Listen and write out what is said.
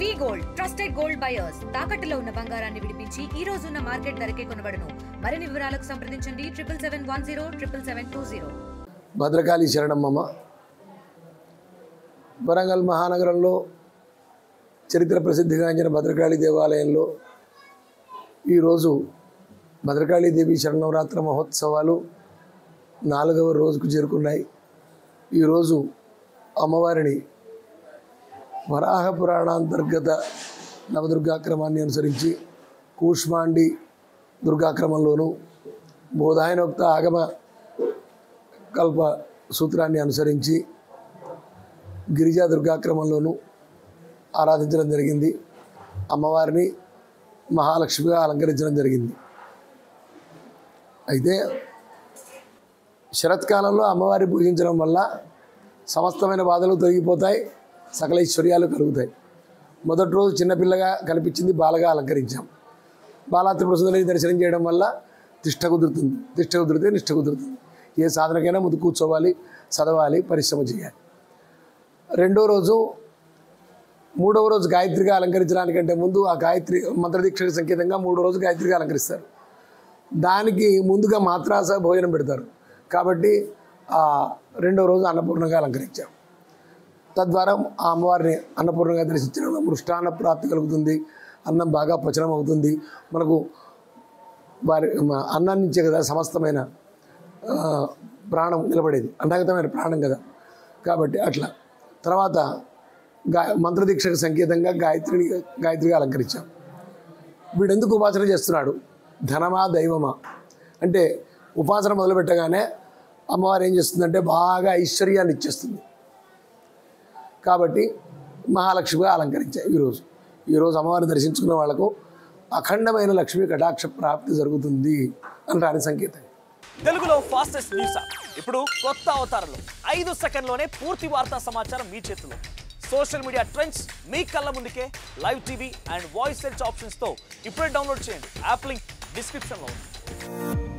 వి gold trusted gold buyers తాకట్టులో ఉన్న బంగారాన్ని విడిపించి ఈ రోజు ఉన్న మార్కెట్ ధరకే కొనబడును. మరిన్ని వివరాలకు సంప్రదించండి 7771077720. భద్రకాళి శరణమ్మ. వరంగల్ మహానగరంలో చరిత్ర ప్రసిద్ధిగాంచిన భద్రకాళి దేవాలయంలో ఈరోజు భద్రకాళి దేవి శరణవరాత్రి మహోత్సవాలు 4వ రోజుకు చేరుకున్నాయి. ఈరోజు అమ్మవారిని వరాహ పురాణాంతర్గత నవదుర్గాక్రమాన్ని అనుసరించి కూష్మాండి దుర్గాక్రమంలోను బోధాయనోక్త ఆగమ కల్ప సూత్రాన్ని అనుసరించి గిరిజా దుర్గాక్రమంలోను ఆరాధించడం జరిగింది. అమ్మవారిని మహాలక్ష్మిగా అలంకరించడం జరిగింది. అయితే శరత్కాలంలో అమ్మవారిని పూజించడం వల్ల సమస్తమైన బాధలు తొలగిపోతాయి, సకల ఐశ్వర్యాలు కలుగుతాయి. మొదటి రోజు చిన్నపిల్లగా కనిపించింది, బాలగా అలంకరించాం. బాలా త్రిపుర సుందరిని దర్శనం చేయడం వల్ల తిష్ట కుదురుతుంది, తిష్ట కుదిరితే నిష్ట కుదురుతుంది. ఏ సాధనకైనా ముందు కూర్చోవాలి, చదవాలి, పరిశ్రమ చేయాలి. రెండో రోజు 3వ రోజు గాయత్రిగా అలంకరించడానికంటే ముందు ఆ గాయత్రి మంత్రదీక్షకు సంకేతంగా 3వ రోజు గాయత్రిగా అలంకరిస్తారు. దానికి ముందుగా మాత్రాస భోజనం పెడతారు కాబట్టి రెండో రోజు అన్నపూర్ణంగా అలంకరించాం. తద్వారా ఆ అమ్మవారిని అన్నపూర్ణంగా దర్శించడం వల్ల మృష్టాన్న ప్రాప్తి కలుగుతుంది, అన్నం బాగా పచనం అవుతుంది. మనకు వారి అన్నం నుంచే కదా సమస్తమైన ప్రాణం నిలబడేది, అంతర్గతమైన ప్రాణం కదా. కాబట్టి అట్లా తర్వాత మంత్రదీక్షకు సంకేతంగా గాయత్రిగా అలంకరించాం. వీడెందుకు ఉపాసన చేస్తున్నాడు? ధనమా దైవమా అంటే ఉపాసన మొదలుపెట్టగానే అమ్మవారు ఏం చేస్తుందంటే బాగా ఐశ్వర్యాన్ని ఇచ్చేస్తుంది. కాబట్టి మహాలక్ష్మిగా అలంకరించాయి. ఈరోజు అమ్మవారిని దర్శించుకున్న వాళ్లకు అఖండమైన లక్ష్మీ కటాక్ష ప్రాప్తి జరుగుతుంది అని రాని సంకేతం. తెలుగులో ఫాస్టెస్ట్ న్యూస్ ఇప్పుడు కొత్త అవతారంలో 5 సెకండ్లోనే పూర్తి వార్తా సమాచారం మీ చేతిలో. సోషల్ మీడియా ట్రెండ్స్ మీ కళ్ళ ముందుకే live TV and voice search ఆప్షన్స్తో ఇప్పుడే డౌన్లోడ్ చేయండి. యాప్ లింక్ డిస్క్రిప్షన్లో ఉంది.